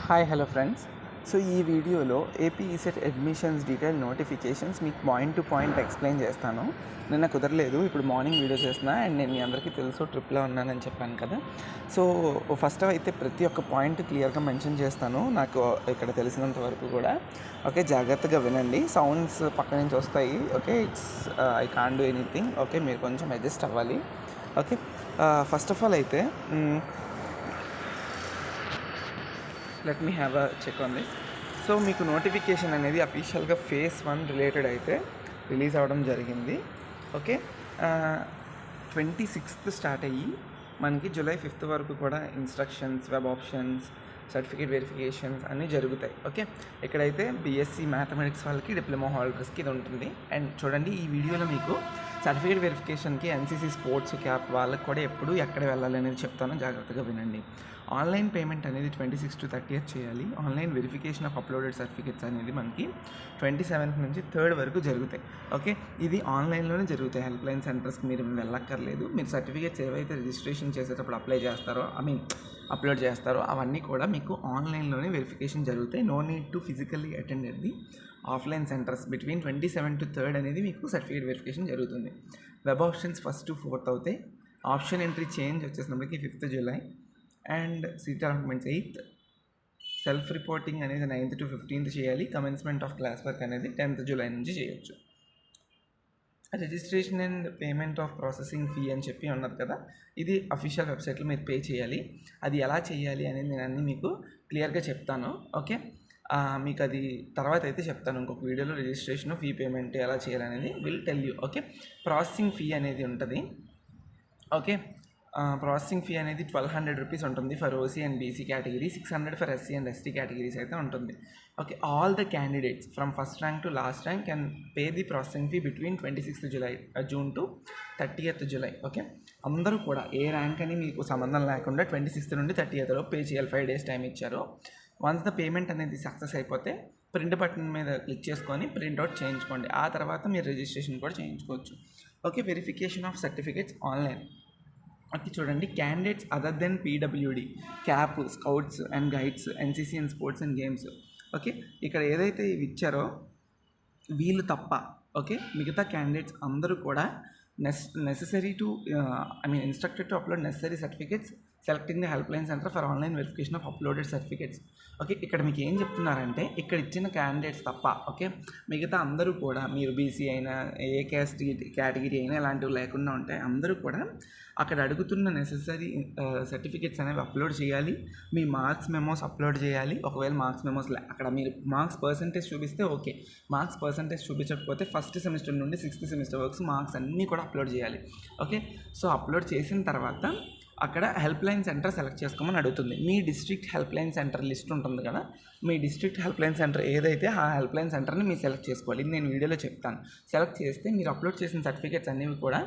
Hi hello friends. So ఈ వీడియోలో AP ECET admissions detail notifications మీకు పాయింట్ టు పాయింట్ ఎక్స్ప్లెయిన్ చేస్తాను. నిన్న కుదరలేదు, ఇప్పుడు మార్నింగ్ వీడియో చేస్తున్నా. అండ్ నేను మీ అందరికీ తెలుసు ట్రిప్లో ఉన్నానని చెప్పాను కదా. సో ఫస్ట్ అయితే ప్రతి ఒక్క పాయింట్ క్లియర్గా మెన్షన్ చేస్తాను, నాకు ఇక్కడ తెలిసినంత వరకు కూడా. ఓకే, జాగ్రత్తగా వినండి. సౌండ్స్ పక్క నుంచి వస్తాయి. Okay, I can't do anything. Okay, మీరు కొంచెం అడ్జస్ట్ అవ్వాలి. ఓకే, ఫస్ట్ ఆఫ్ ఆల్ అయితే let me have a check on this. So మీకు నోటిఫికేషన్ అనేది అఫీషియల్గా ఫేజ్ 1 రిలేటెడ్ అయితే రిలీజ్ అవ్వడం జరిగింది. ఓకే, 26th స్టార్ట్ అయ్యి మనకి July 5th వరకు కూడా instructions, web options, certificate verifications అన్నీ జరుగుతాయి. ఓకే, ఇక్కడైతే బీఎస్సీ మ్యాథమెటిక్స్ వాళ్ళకి, డిప్లొమా హోల్డర్స్కి ఇది ఉంటుంది. అండ్ చూడండి, ఈ వీడియోలో మీకు సర్టిఫికేట్ వెరిఫికేషన్కి ఎన్సీసీ స్పోర్ట్స్ క్యాప్ వాళ్ళకి కూడా ఎప్పుడు ఎక్కడ వెళ్ళాలి అనేది చెప్తాను, జాగ్రత్తగా వినండి. ఆన్లైన్ పేమెంట్ అనేది 26 to 30th చేయాలి. Online verification of uploaded certificates అనేది మనకి 27th నుంచి 3rd వరకు జరుగుతాయి. ఓకే, ఇది ఆన్లైన్లోనే జరుగుతాయి. హెల్ప్ లైన్ సెంటర్స్కి మీరు వెళ్ళక్కర్లేదు. మీరు సర్టిఫికేట్స్ ఏవైతే రిజిస్ట్రేషన్ చేసేటప్పుడు అప్లై చేస్తారో, అప్లోడ్ చేస్తారో అవన్నీ కూడా మీకు ఆన్లైన్లోనే వెరిఫికేషన్ జరుగుతాయి. No need to physically attend at the offline centres. Between 27 to 3rd అనేది మీకు సర్టిఫికేట్ వెరిఫికేషన్ జరుగుతుంది. Web options 1st to 4th అవుతాయి. ఆప్షన్ ఎంట్రీ చేంజ్ వచ్చేసినప్పటికీ 5th July. And seat allotments 8th. Self reporting అనేది 9th to 15th చేయాలి. Commencement of class work అనేది 10th July నుంచి చేయొచ్చు. Registration and payment of processing fee అని చెప్పి ఉన్నది కదా, ఇది అఫీషియల్ వెబ్సైట్లో మీరు పే చేయాలి. అది ఎలా చేయాలి అనేది నేను అన్నీ మీకు క్లియర్గా చెప్తాను. ఓకే, మీకు అది తర్వాత అయితే చెప్తాను ఇంకొక వీడియోలో. రిజిస్ట్రేషన్, ఫీ పేమెంట్ ఎలా చేయాలనేది will tell you. Okay, processing fee అనేది ఉంటుంది. ఓకే, ప్రాసెసింగ్ ఫీ అనేది 1200 రూపీస్ ఉంటుంది for OC and BC category, 600 for SC and ST categories అయితే ఉంటుంది. Okay, all the candidates from first rank to last rank can pay the processing fee between 26th June to 30th July. Okay, అందరూ కూడా ఏ rank అని మీకు సంబంధం లేకుండా 26th నుండి 30th pay చేయాలి. 5 days టైం ఇచ్చారు. వన్స్ ద పేమెంట్ అనేది సక్సెస్ అయిపోతే ప్రింట్ బటన్ మీద క్లిక్ చేసుకొని ప్రింట్అవుట్ చేయించుకోండి. ఆ తర్వాత మీరు రిజిస్ట్రేషన్ కూడా చేయించుకోవచ్చు. Okay, verification of certificates online. అది చూడండి, candidates other than PWD, CAP, scouts and guides, NCC and sports and games. Okay, ఇక్కడ ఏదైతే ఇవి ఇచ్చారో వీళ్ళు తప్ప, ఓకే, మిగతా క్యాండిడేట్స్ అందరూ కూడా necessary to instructed to upload necessary certificates, selecting the helpline center for online verification of uploaded certificates. Okay, ఇక్కడ మీకు ఏం చెప్తున్నారంటే, ఇక్కడ ఇచ్చిన క్యాండిడేట్స్ తప్ప, ఓకే, మిగతా అందరూ కూడా, మీరు బీసీ అయినా ఏ క్యాస్ట్ కేటగిరీ అయినా ఇలాంటివి లేకుండా ఉంటాయి, అందరూ కూడా అక్కడ అడుగుతున్న నెసెసరీ సర్టిఫికేట్స్ అనేవి అప్లోడ్ చేయాలి. మీ మార్క్స్ మెమోస్ అప్లోడ్ చేయాలి. ఒకవేళ మార్క్స్ మెమోస్ అక్కడ మీరు మార్క్స్ పర్సంటేజ్ చూపిస్తే ఓకే, మార్క్స్ పర్సంటేజ్ చూపించకపోతే 1st semester నుండి 6th semester వరకు మార్క్స్ అన్నీ కూడా అప్లోడ్ చేయాలి. ఓకే, సో అప్లోడ్ చేసిన తర్వాత అక్కడ హెల్ప్ లైన్ సెంటర్ సెలెక్ట్ చేసుకోమని అడుగుతుంది. మీ district help line centre list ఉంటుంది కదా, మీ డిస్ట్రిక్ట్ హెల్ప్ లైన్ సెంటర్ ఏదైతే ఆ హెల్ప్ లైన్ సెంటర్ని మీరు సెలెక్ట్ చేసుకోవాలి. ఇది నేను వీడియోలో చెప్తాను. సెలెక్ట్ చేస్తే మీరు అప్లోడ్ చేసిన సర్టిఫికేట్స్ అనేవి కూడా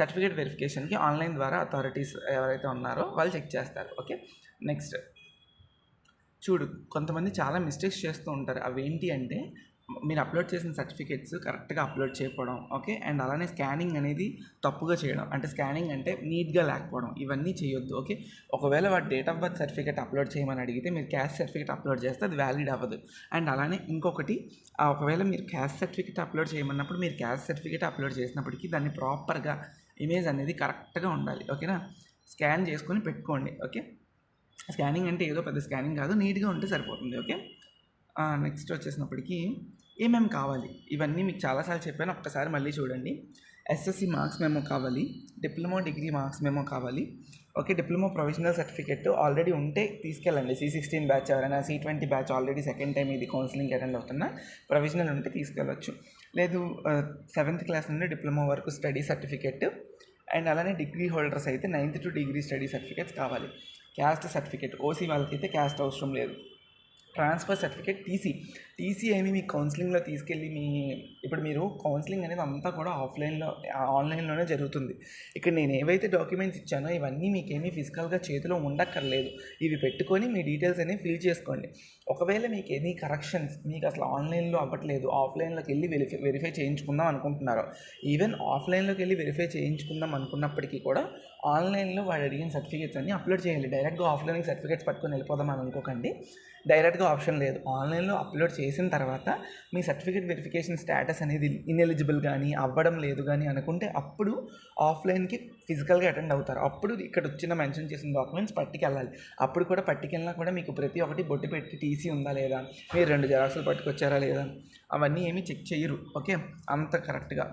సర్టిఫికేట్ వెరిఫికేషన్కి ఆన్లైన్ ద్వారా అథారిటీస్ ఎవరైతే ఉన్నారో వాళ్ళు చెక్ చేస్తారు. ఓకే, నెక్స్ట్ చూడు, కొంతమంది చాలా మిస్టేక్స్ చేస్తూ ఉంటారు. అవి ఏంటి అంటే, మీరు అప్లోడ్ చేసిన సర్టిఫికేట్స్ కరెక్ట్గా అప్లోడ్ చేయకపోవడం. ఓకే, అండ్ అలానే స్కానింగ్ అనేది తప్పుగా చేయడం. అంటే స్కానింగ్ అంటే నీట్గా లేకపోవడం, ఇవన్నీ చేయొద్దు. ఓకే, ఒకవేళ వాటి date of birth certificate upload చేయమని అడిగితే మీరు క్యాస్ట్ సర్టిఫికేట్ అప్లోడ్ చేస్తే అది వ్యాలిడ్ అవ్వదు. అండ్ అలానే ఇంకొకటి, ఒకవేళ మీరు క్యాస్ట్ సర్టిఫికేట్ అప్లోడ్ చేయమన్నప్పుడు మీరు క్యాస్ట్ సర్టిఫికేట్ అప్లోడ్ చేసినప్పటికీ దాన్ని ప్రాపర్గా ఇమేజ్ అనేది కరెక్ట్గా ఉండాలి. ఓకేనా, స్కాన్ చేసుకొని పెట్టుకోండి. ఓకే, స్కానింగ్ అంటే ఏదో పెద్ద స్కానింగ్ కాదు, నీట్గా ఉంటే సరిపోతుంది. ఓకే, నెక్స్ట్ వచ్చేసినప్పటికీ ఏమేమి కావాలి ఇవన్నీ మీకు చాలాసార్లు చెప్పాను, ఒక్కసారి మళ్ళీ చూడండి. ఎస్ఎస్సి మార్క్స్ మెమో కావాలి, డిప్లొమా డిగ్రీ మార్క్స్ మెమో కావాలి. Okay, diploma provisional certificate already ఉంటే తీసుకెళ్ళండి. C16 బ్యాచ్ ఎవరైనా, C20 batch already 2nd time ఇది కౌన్సిలింగ్ అటెండ్ అవుతున్నా, ప్రొవిజనల్ ఉంటే తీసుకెళ్ళచ్చు. లేదు 7th class నుండి డిప్లొమా వరకు స్టడీ సర్టిఫికేట్. అండ్ అలానే డిగ్రీ హోల్డర్స్ అయితే 9th to degree study certificates కావాలి. క్యాస్ట్ సర్టిఫికేట్, ఓసీ వాళ్ళకైతే క్యాస్ట్ అవసరం లేదు. ట్రాన్స్ఫర్ సర్టిఫికేట్, టీసీ ఏమి మీ కౌన్సిలింగ్లో తీసుకెళ్ళి ఇప్పుడు మీరు కౌన్సిలింగ్ అనేది అంతా కూడా ఆన్లైన్లోనే జరుగుతుంది. ఇక్కడ నేను ఏవైతే డాక్యుమెంట్స్ ఇచ్చానో ఇవన్నీ మీకేమీ ఫిజికల్గా చేతిలో ఉండక్కర్లేదు. ఇవి పెట్టుకొని మీ డీటెయిల్స్ అనేవి ఫిల్ చేసుకోండి. ఒకవేళ మీకు ఎనీ కరెక్షన్స్ మీకు అసలు ఆన్లైన్లో అవ్వట్లేదు, ఆఫ్లైన్లోకి వెళ్ళి వెరిఫై చేయించుకుందాం అనుకుంటున్నారు, ఈవెన్ ఆఫ్లైన్లోకి వెళ్ళి వెరిఫై చేయించుకుందాం అనుకున్నప్పటికీ కూడా ఆన్లైన్లో వాడు అడిగిన సర్టిఫికేట్స్ అన్ని అప్లోడ్ చేయాలి. డైరెక్ట్గా ఆఫ్లైన్కి సర్టిఫికేట్స్ పట్టుకొని వెళ్ళిపోదాం అని అనుకోకండి. డైరెక్ట్గా ఆప్షన్ లేదు. ఆన్లైన్లో అప్లోడ్ చేసిన తర్వాత మీ సర్టిఫికేట్ వెరిఫికేషన్ స్టేటస్ అనేది ఇన్ఎలిజిబుల్ కానీ అవ్వడం లేదు కానీ అనుకుంటే అప్పుడు ఆఫ్లైన్కి ఫిజికల్గా అటెండ్ అవుతారు. అప్పుడు ఇక్కడ వచ్చిన మెన్షన్ చేసిన డాక్యుమెంట్స్ పట్టుకెళ్ళాలి. అప్పుడు కూడా పట్టుకెళ్ళినా కూడా మీకు ప్రతి ఒక్కటి బొట్టు పెట్టి టీసీ ఉందా లేదా, మీరు 2 జెరాక్స్లు పట్టుకొచ్చారా లేదా, అవన్నీ ఏమీ చెక్ చేయరు. ఓకే, అంత కరెక్ట్గా.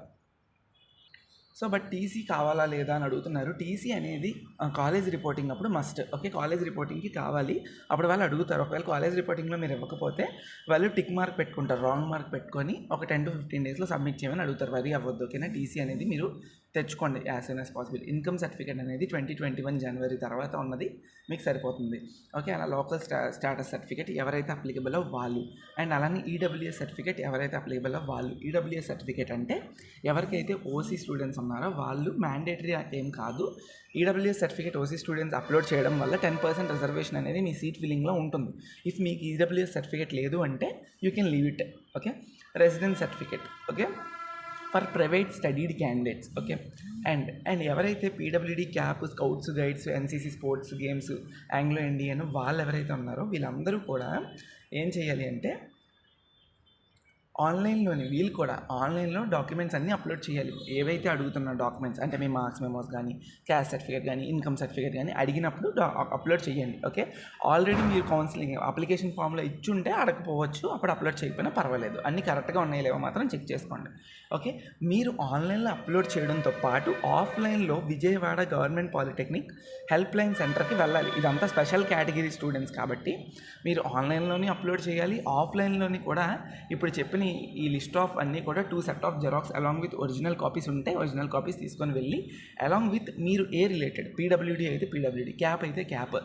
సో బట్ టీసీ కావాలా లేదా అని అడుగుతున్నారు. టీసీ అనేది కాలేజ్ రిపోర్టింగ్ అప్పుడు మస్ట్. ఓకే, కాలేజ్ రిపోర్టింగ్కి కావాలి. అప్పుడు వాళ్ళు అడుగుతారు. ఒకవేళ కాలేజ్ రిపోర్టింగ్లో మీరు ఇవ్వకపోతే వాళ్ళు టిక్ మార్క్ పెట్టుకుంటారు, రాంగ్ మార్క్ పెట్టుకొని ఒక 10 to 15 డేస్లో సబ్మిట్ చేయమని అడుగుతారు. వరీ అవ్వద్దు. ఓకేనా, టీసీ అనేది మీరు తెచ్చుకోండి as soon as possible. Income certificate అనేది 2021 జనవరి తర్వాత ఉన్నది మీకు సరిపోతుంది. ఓకే, అలా లోకల్ స్టాటస్ సర్టిఫికేట్ ఎవరైతే అప్లికబుల్లో వాళ్ళు, అండ్ అలానే ఈడబ్ల్యూఎస్ సర్టిఫికేట్ ఎవరైతే అప్లికబుల్లో వాళ్ళు. ఈడబ్ల్యూఎస్ సర్టిఫికేట్ అంటే ఎవరికైతే ఓసీ స్టూడెంట్స్ ఉన్నారో వాళ్ళు మ్యాండేటరీ ఏం కాదు. EWS certificate OC students upload చేయడం వల్ల 10% రిజర్వేషన్ అనేది మీ సీట్ ఫిల్లింగ్లో ఉంటుంది. ఇఫ్ మీకు ఈడబ్ల్యూఎస్ సర్టిఫికేట్ లేదు అంటే you can leave it. Okay, residence certificate okay for private studied candidates. Okay, and ఎవరైతే PWD, CAP, scouts, guides, NCC, sports, games, Anglo Indian వాళ్ళు ఎవరైతే ఉన్నారో వీళ్ళందరూ కూడా ఏం చేయాలి అంటే వీళ్ళు కూడా ఆన్లైన్లో డాక్యుమెంట్స్ అన్నీ అప్లోడ్ చేయాలి. ఏవైతే అడుగుతున్న డాక్యుమెంట్స్ అంటే మీ మార్క్స్ మెమోస్ కానీ, క్యాస్ట్ సర్టిఫికేట్ కానీ, ఇన్కమ్ సర్టిఫికేట్ కానీ అడిగినప్పుడు అప్లోడ్ చేయండి. ఓకే, ఆల్రెడీ మీరు కౌన్సిలింగ్ అప్లికేషన్ ఫామ్లో ఇచ్చుంటే అడగపోవచ్చు, అప్పుడు అప్లోడ్ చేయకపోయినా పర్వాలేదు. అన్నీ కరెక్ట్గా ఉన్నాయో లేవో మాత్రం చెక్ చేసుకోండి. ఓకే, మీరు ఆన్లైన్లో అప్లోడ్ చేయడంతో పాటు ఆఫ్లైన్లో Vijayawada government polytechnic help line సెంటర్కి వెళ్ళాలి. ఇదంతా స్పెషల్ కేటగిరీ స్టూడెంట్స్ కాబట్టి మీరు ఆన్లైన్లోని అప్లోడ్ చేయాలి. ఆఫ్లైన్లోని కూడా ఇప్పుడు చెప్పిన ఈ లిస్ట్ ఆఫ్ అన్నీ కూడా 2 set of xerox along with original copies ఉంటాయి. ఒరిజినల్ కాపీస్ తీసుకొని వెళ్ళి అలాంగ్ విత్ మీరు ఏ రిలేటెడ్, పీడబ్ల్యూడీ అయితే పీడబ్ల్యూడీ, క్యాప్ అయితే క్యాప్,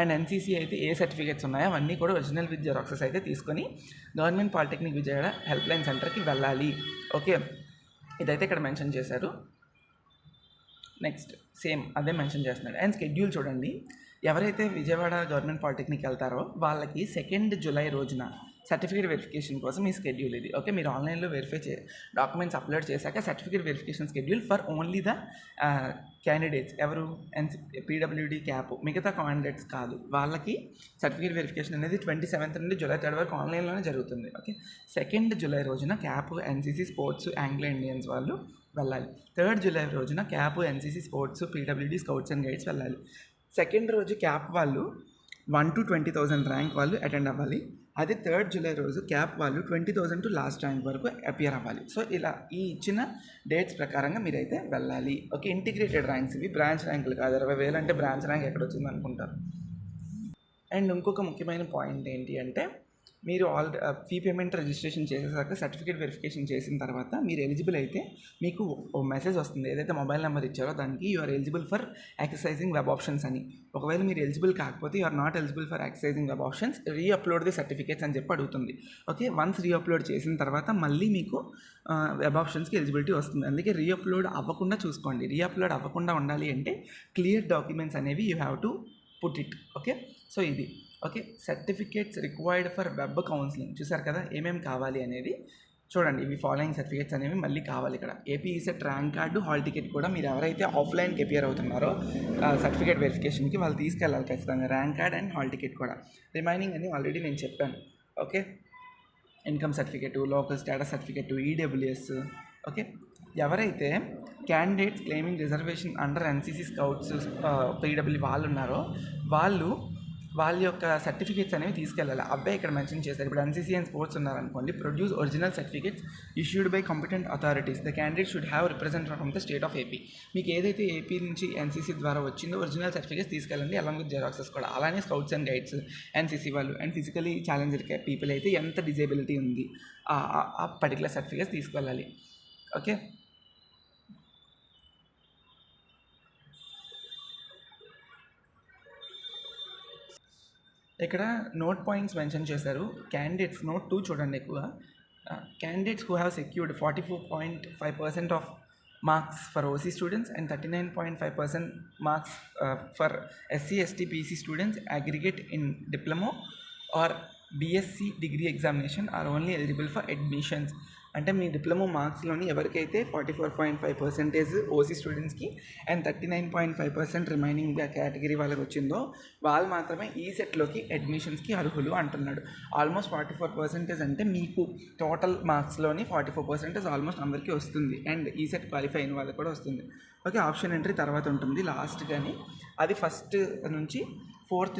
అండ్ ఎన్సీసీ అయితే ఏ సర్టిఫికేట్స్ ఉన్నాయో అవన్నీ కూడా ఒరిజినల్ విత్ జెరాక్సెస్ అయితే తీసుకొని government polytechnic Vijayawada help line సెంటర్కి వెళ్ళాలి. ఓకే, ఇదైతే ఇక్కడ మెన్షన్ చేశారు. నెక్స్ట్ సేమ్ అదే మెన్షన్ చేస్తున్నాడు. అండ్ స్కెడ్యూల్ చూడండి. ఎవరైతే విజయవాడ గవర్నమెంట్ పాలిటెక్నిక్ వెళ్తారో వాళ్ళకి 2 జూలై రోజున సర్టిఫికేట్ వెరిఫికేషన్ కోసం ఈ స్కెడ్యూల్ ఇది. ఓకే, మీరు ఆన్లైన్లో వెరిఫై డాక్యుమెంట్స్ అప్లోడ్ చేశాక certificate verification schedule for only the candidates. ఎవరు? పీడబ్ల్యూడీ, క్యాప్, మిగతా క్యాండిడేట్స్ కాదు. వాళ్ళకి సర్టిఫికేట్ వెరిఫికేషన్ అనేది 27 నుండి జూలై 3 వరకు ఆన్లైన్లోనే జరుగుతుంది. ఓకే, 2 జూలై రోజున cap, NCC, sports, Anglo Indians వాళ్ళు వెళ్ళాలి. 3 జూలై రోజున cap, NCC, sports, PWD, scouts and guides వెళ్ళాలి. సెకండ్ రోజు క్యాప్ వాళ్ళు 1 to 20,000 ర్యాంక్ వాళ్ళు అటెండ్ అవ్వాలి. అదే 3 జూలై రోజు క్యాప్ వాళ్ళు 20,000 టు లాస్ట్ ర్యాంక్ వరకు అపియర్ అవ్వాలి. సో ఇలా ఈ ఇచ్చిన డేట్స్ ప్రకారంగా మీరైతే వెళ్ళాలి. ఓకే, ఇంటిగ్రేటెడ్ ర్యాంక్స్ ఇవి, బ్రాంచ్ ర్యాంకులు కాదు. 20,000 అంటే బ్రాంచ్ ర్యాంక్ ఎక్కడ వచ్చింది అనుకుంటారు. అండ్ ఇంకొక ముఖ్యమైన పాయింట్ ఏంటి అంటే మీరు ఫీ పేమెంట్ రిజిస్ట్రేషన్ చేసేసాక సర్టిఫికేట్ వెరిఫికేషన్ చేసిన తర్వాత మీరు ఎలిజిబుల్ అయితే మీకు మెసేజ్ వస్తుంది. ఏదైతే మొబైల్ నెంబర్ ఇచ్చారో దానికి you are eligible for exercising web options అని. ఒకవేళ మీరు ఎలిజిబుల్ కాకపోతే you are not eligible for exercising web options, reupload the certificates అని చెప్పి అడుగుతుంది. ఓకే, వన్స్ రీఅప్లోడ్ చేసిన తర్వాత మళ్ళీ మీకు వెబ్ ఆప్షన్స్కి ఎలిజిబిలిటీ వస్తుంది. అందుకే రీఅప్లోడ్ అవ్వకుండా చూసుకోండి. రీఅప్లోడ్ అవ్వకుండా ఉండాలి అంటే క్లియర్ డాక్యుమెంట్స్ అనేవి you have to put it. Okay, so ఇది. Okay, certificates required for web counselling చూసారు కదా ఏమేమి కావాలి అనేది. చూడండి, ఇవి ఫాలోయింగ్ సర్టిఫికేట్స్ అనేవి మళ్ళీ కావాలి ఇక్కడ. AP ECET rank card, hall ticket కూడా మీరు ఎవరైతే ఆఫ్లైన్కి అపియర్ అవుతున్నారో సర్టిఫికేట్ వెరిఫికేషన్కి వాళ్ళు తీసుకెళ్ళాలి ఖచ్చితంగా. Rank card and hall ticket కూడా. రిమైనింగ్ అని ఆల్రెడీ నేను చెప్పాను. Okay, income certificate, local status certificate, EWS. Okay, ఎవరైతే candidates claiming reservation under NCC, scouts, PW వాళ్ళు ఉన్నారో వాళ్ళ యొక్క సర్టిఫికేట్స్ అనేవి తీసుకెళ్ళాలి. అవే ఇక్కడ మెన్షన్ చేస్తారు. ఇప్పుడు ఎన్సీసీ అండ్ స్పోర్ట్స్ ఉన్నారనుకోండి, produce original certificates issued by competent authorities. The candidate should have representative from the state of AP. మీకు ఏదైతే ఏపీ నుంచి ఎన్సీసీ ద్వారా వచ్చిందో ఒరిజినల్ సర్టిఫికేట్స్ తీసుకెళ్ళండి, అలాంగ్ విత్ జెరాక్సెస్ కూడా. అలానే స్కౌట్స్ అండ్ గైడ్స్, ఎన్సీసీ వాళ్ళు అండ్ ఫిజికలీ ఛాలెంజ్డ్ పీపుల్ అయితే ఎంత డిజేబిలిటీ ఉంది ఆ పర్టికులర్ సర్టిఫికేట్స్ తీసుకెళ్ళాలి. ఓకే, ఇక్కడ నోట్ పాయింట్స్ మెన్షన్ చేశారు. క్యాండిడేట్స్ నోట్ 2 చూడండి ఎక్కువ. Candidates who have secured 44.5% of marks for OC students and 39.5% marks for SC, ST, BC students aggregate in diploma or BSc degree examination are only eligible for admissions అంటే మీ diploma మార్క్స్లోని ఎవరికైతే 44.5% OC స్టూడెంట్స్కి and 39.5% remaining category వాళ్ళకి వచ్చిందో వాళ్ళు మాత్రమే ఈ సెట్లోకి అడ్మిషన్స్కి అర్హులు అంటున్నాడు. ఆల్మోస్ట్ 44% అంటే మీకు టోటల్ మార్క్స్లోని 44% ఆల్మోస్ట్ అందరికీ వస్తుంది. అండ్ ఈ సెట్ క్వాలిఫై అయిన వాళ్ళకి కూడా వస్తుంది. ఓకే, ఆప్షన్ ఎంట్రీ తర్వాత ఉంటుంది లాస్ట్, కానీ అది 1 నుంచి 4th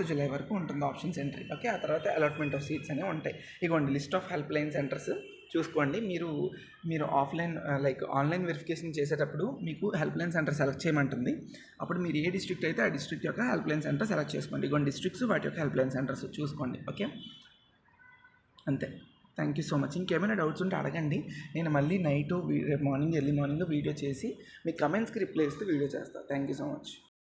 జూలై వరకు ఉంటుంది ఆప్షన్స్ ఎంట్రీ. ఓకే, ఆ తర్వాత అలాట్మెంట్ ఆఫ్ సీట్స్ అనేవి ఉంటాయి. ఇగోండి list of help line centres చూసుకోండి. మీరు ఆఫ్లైన్ ఆన్లైన్ వెరిఫికేషన్ చేసేటప్పుడు మీకు హెల్ప్ లైన్ సెంటర్ సెలెక్ట్ చేయమంటుంది. అప్పుడు మీరు ఏ డిస్ట్రిక్ట్ అయితే ఆ డిస్ట్రిక్ట్ యొక్క హెల్ప్ లైన్ సెంటర్ సెలెక్ట్ చేసుకోండి. ఇగోండి డిస్ట్రిక్ట్స్, వాటి యొక్క హెల్ప్ లైన్ సెంటర్స్ చూసుకోండి. ఓకే, అంతే. Thank you so much. ఇంకేమైనా డౌట్స్ ఉంటే అడగండి. నేను మళ్ళీ రేపు మార్నింగ్ ఎర్లీ మార్నింగ్ వీడియో చేసి మీ కమెంట్స్కి రిప్లై ఇస్తూ వీడియో చేస్తాను. Thank you so much.